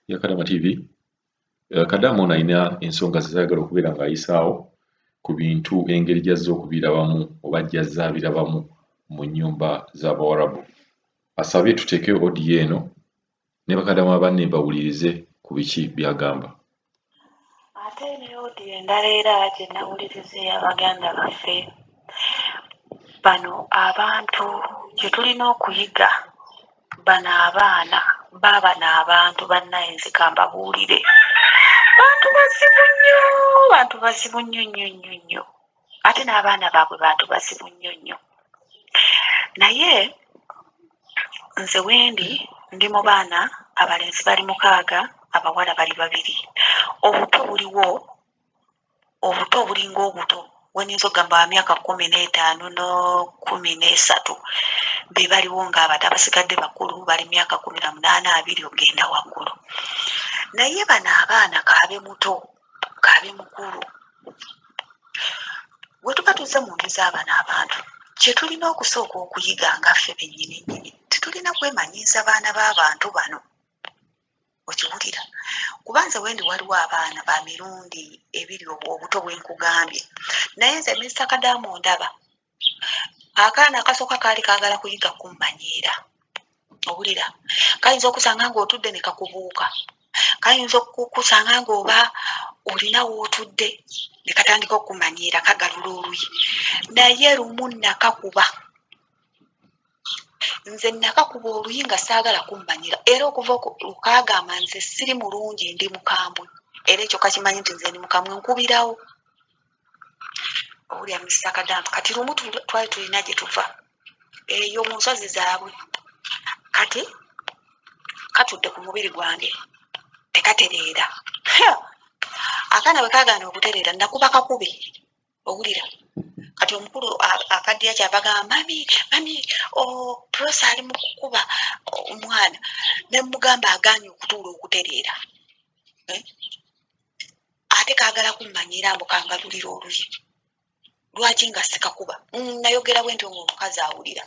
ya Kadama TV. Kadama ono alina ensonga ze zayagala okubeera ng'ayisaawo ku bintu engeri gy'azze okubirabamu oba gy'azze abirabamu mu nnyumba z'Abawarabu. Asabye tuteeke odiyo eno ne bakadama banne bawulirize ku biki by'agamba. Ate ne odiyo endala era gye nawuliriza ey'Abaganda baffe bano abantu kye tulina okuyiga bano abaana baabano abantu bannaye nzika mbabuulire bantu bazibu nnyo ate n'abaana baabwe bantu bazibu nnyo naye nze wendi ndi mu baana abalenzi bali 6 abawala bali 2 obuto buliwo obuto bulinga obuto wenyinza okugamba wa myaka 15 no 13 be baliwo ng'abato abasigadde bakulu bali myaka 18 20 ogenda waggulu naye bano abaana kaabe muto kaabe mukulu we tuba tuzze mu nju z'abano abantu kye tulina okusooka okuyiga nga ffe bennyini tetulina kwemanyiiza baana b'abantu bano okiwulira kubanze wendi waliwo abaana ba mirundi ebiri obuto bwenkugambye naye nze Mr. Kadamu ndaba akaana akasooka kaali kaagala kuyiga kummanyiira owulira kayinza okusanga ng'otudde ne kakubuuka kayinza okusanga ng'oba olina w'otudde ne katandika okumanyiira kagalula oluyi naye lumu nakakuba nze nakakuba oluyi nga saagala kummanyiira era okuva okagamba nze siri mulungi ndi mukambwe era ekyo kakimanyi nti nze ndi mukambwe nkubirawo owulira Mr. Kadamu kati lumu twali tulina gye tuva eyo mu nsozi zaabwe kati katudde ku mubiri gwange tekatereera akaana bwe kagaana okutereera nakuba kakube owulira kati omukulu akaddiya kyavagamba mami prosa ali mu kukuba omwana ne mugamba agaanye okutuula okutereera ate kaagala kummanyiira mbu kangalulira oluyi lwaki nga sikakuba nayogera bwe ntyo ng'omukazi awulira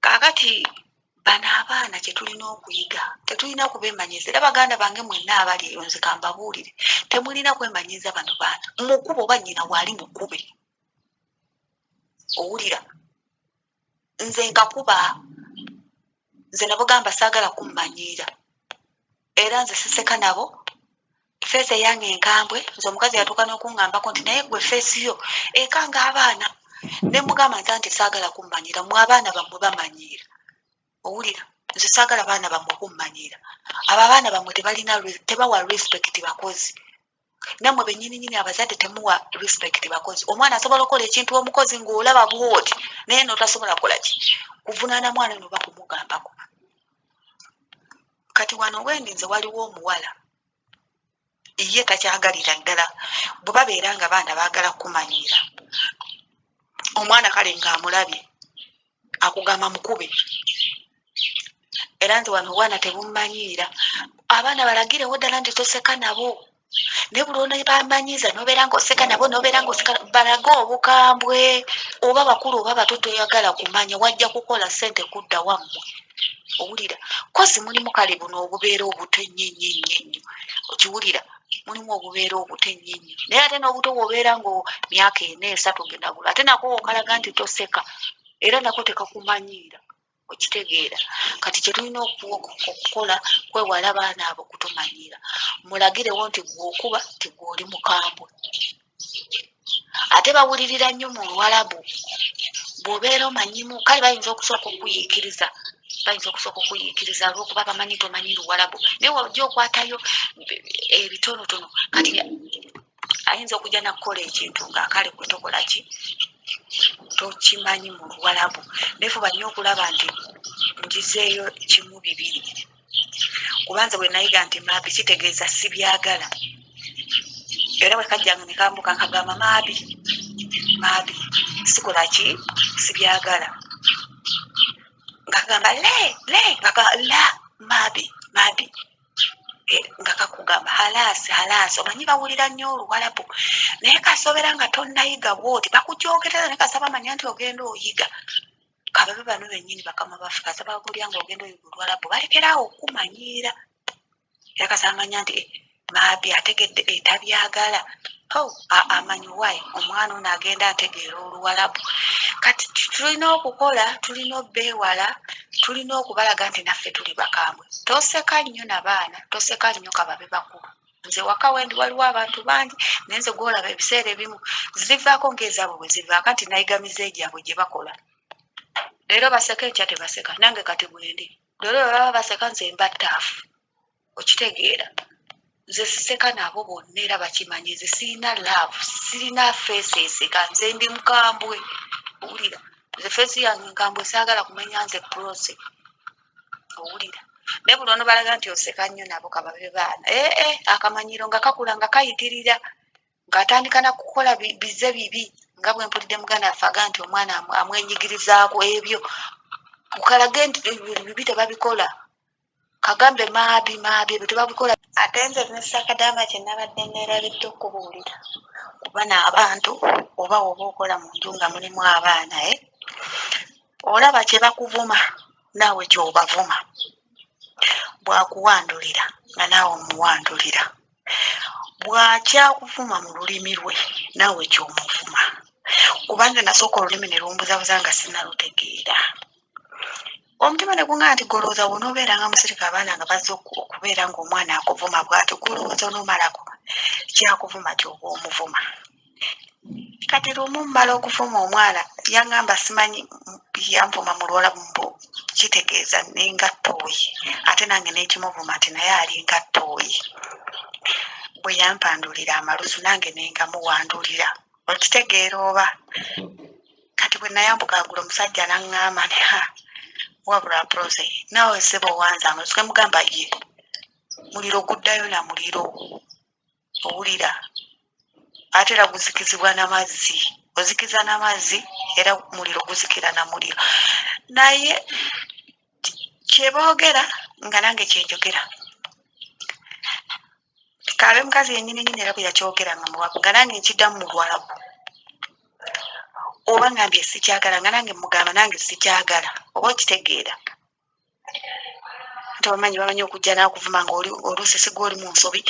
kaakati bano abaana kye tulina okuyiga tetulina kubeemanyiiza era baganda bange mwenna abali eyo nzika mbabuulire temulina kwemanyiiza bano baana mukuba oba nnyina waali mukube owulira nze nkakuba nze nabugamba saagala kummanyiira era nze siseka nabo feesi eyange enkambwe nze omukazi yatuuka n'okungambako nti naye gwe feesi yo ekanga abaana ne mugamba nti saagala kummanyiira mwe abaana bammwe bamanyiira owulira nze saagala baana bammwe kummanyiira abo abaana bammwe tebawa respect bakozi nammwe bennyininyini abazadde temuwa respect bakozi omwana asobola okukola ekintu omukozi ng'olaba bwoti naye n'otasobola kukola ki kuvunaana mwana noba kumugambako kati wano wendi nze waliwo omuwala ye takyagalira ddala bwe babeera nga baana baagala kumanyiira omwana kale ng'amulabye akugamba mukube era nti wano obwana tebummanyiira abaana balagirewo ddala nti toseka nabo ne buli ono bamanyiiza nobeera ng'oseka nabo nobeera ng'oseka balage obukambwe oba bakulu oba bato toyagala kumanya wajja kukola ssente kudda wammwe owulira kozi mulimu kale buno obubeera obuto ennyo okiwulira mulimu obubeera obuto ennyo naye ate n'obuto bwobeera ngo myaka 4-3 ogenda gula ate nako okalaga nti toseka era nako tekakumanyiira okitegeera kati kye tulina okukola kwewala baana abo kutumanyiira mulagirewo nti gweokuba ti gwoli mukambwe ate bawulirira nnyo mu Luwarabu bw'obeera omanyimu kale bayinza okusooka okuyiikiriza olw'okuba bamanyi tomanyi Luwarabu naye wajja okwatayo ebitonotono kati ayinza okujja nakukola ekintu ng'akale kwe tokola ki tokimanyi mu Luwarabu nefuba nnyo okulaba nti ngizeeyo 1-2 kubanza bwe nayiga nti maabi kitegeeza sibyagala era bwe kajjanga ne kambuka nkagamba maabi sikola ki sibyagala ngakagamba la maabi nga kakugamba halaasi omanyi bawulira nnyo Oluwarabu naye kasobera nga tonnayiga bwoti bakujoogerera naye kasaba manya nti ogenda oyiga kababe bano bennyini bakama baffe kasaba bakulya nga ogenda oyiga Oluwarabu balekeraawo okumanyiira yakasamanya nti maabi ategedde etabyagala amanyi wayi omwana ono agenda ategeera Oluwalabu. Kati tulina okukola, tulina obbeewala, tulina okubalaga nti naffe tuli bakambwe. Toseka nnyo nabaana, toseka nnyo kababe bakulu. Nze waka wendi waliwo abantu bangi naye nze gwolaba ebiseera ebimu zivaako ng'ezaabwe bwe zivaako nti nayigamiza egyabwe gye bakola. Leero baseka enkya tebaseka, nange kati bwendi leero baba baseka nze mbattaafu. Okitegeera nze siseka nabo bonna era bakimanyi nze sirina laavu, sirina feesi eseka, nze ndi mukambwe. Owulira nze feesi yange nkambwe, saagala kumenya nze prose. Owulira naye buli ono balaga nti oseka nnyo nabo kababe baana. Akamanyiro nga kakula nga kayitirira ng'atandika na kukola bize bibi nga bwe mpulidde muganda afaga nti omwana amwenyigirizaako ebyo ukalage nti bibi tebabikola. Kagambe maabi ebyo tebabikola. Ate nze nesakadaama kye nabadde neerabidde okubuulira ku bano abantu oba oba okola mu nju nga mulimu abaana olaba kye bakuvuma naawe ky'obavuma. Bwakuwandulira nga naawe omuwandulira. Bwakyakuvuma mu lulimi lwe naawe ky'omuvuma. Kuba nze nasooka olulimi ne lumbuzabuza nga sinnalutegeera. Omutima ne guŋŋamba nti golooza bw'onoobeera nga musirika abaana nga bazze okubeera ng'omwana akuvuma bw'ati golooza onoomalako kyakuvuma ky'oba omuvuma. Kati lumu mmala okuvuma omwana yaŋŋamba simanyi yanvuma mu Luwalabu mbu kitegeeza ninga ttooyi ate nange n'ekimuvuma nti naye alinga ttooyi. Bwe yampandulira amalusu nange nenga muwandulira. Okitegeera oba? Kati bwe nayambukagula omusajja n'aŋŋamba nti wabula prose naawe ssebo owanze amalusu ke mugamba ye muliro guddayo na muliro. Owulira ate era guzikizibwa n'amazzi, ozikiza n'amazzi era muliro guzikira na muliro. Naye kyeboogera nga nange kyenjogera. Kaabe mukazi yennyini nnyini era bwe yakyogera nga muwabu nga nange nkiddamu mu Luwalabu. Oba ngambye sikyagala nga nange mugamba nange sikyagala. Oba okitegeera? Nti bamanyi okujja n'akuvuma nga oluusi siga oli mu nsobi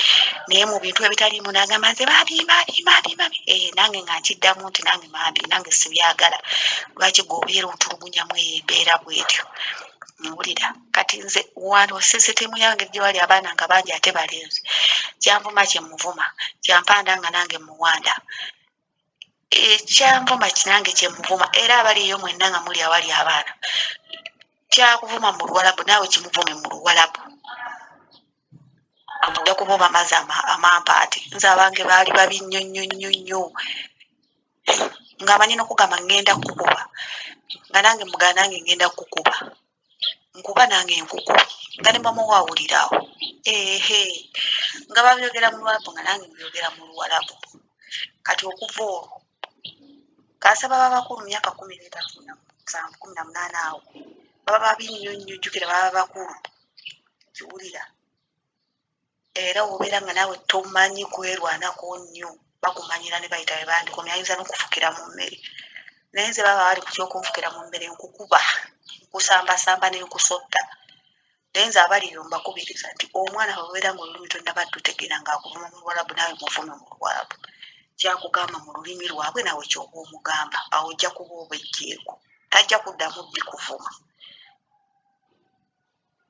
naye mu bintu ebitaliimu n'agamba nze maabi. Nange nga nkiddamu nti nange maabi nange sibyagala. Lwaki gw'obeera otulugunyamu eyo embeera bw'etyo? Owulira? Kati nze wano sisitimu yange gye wali abaana nga bangi ate balenzi. Kyanvuma kye muvuma, kyampanda nga nange muwanda. Ekyanvuma kinange kye muvuma era abali eyo mwenna nga muli awali abaana. Kyakuvuma mu Luwalabu naawe kimuvume mu Luwalabu. Ojja kuba obamaze amampaati. Nze abange baali babi nnyo nga amanyi n'okugamba ngenda kukuba nga nange mugamba nange ngenda kukuba. Nkuba nange nkukuba nga ne bamuwawulira awo. Nga babyogera mu Luwalabu nga nange mbyogera mu Luwalabu. Kati okuva olwo kasaba babakulu myaka 13, 18 awo baba babi nnyo jjukira baba bakulu. Kiwulira? Era obeera nga naawe tomanyi kwerwanako nnyo bakumanyira ne bayita be bandikomya ayinza n'okufukira mu mmere. Naye nze baba bali ku kyokunfukira mu mmere nkukuba nkusambasamba ne nkusotta. Naye nze abaliyo mbakubiriza nti omwana bw'obeera ng'olulimi tonnaba tutegeera ng'akuvuma mu Luwalabu naawe muvume mu Luwalabu. Kyakugamba mu lulimi lwabwe naawe ky'oba omugamba awo ojja kuba obejjeeko. Tajja kuddamu bbi kuvuma.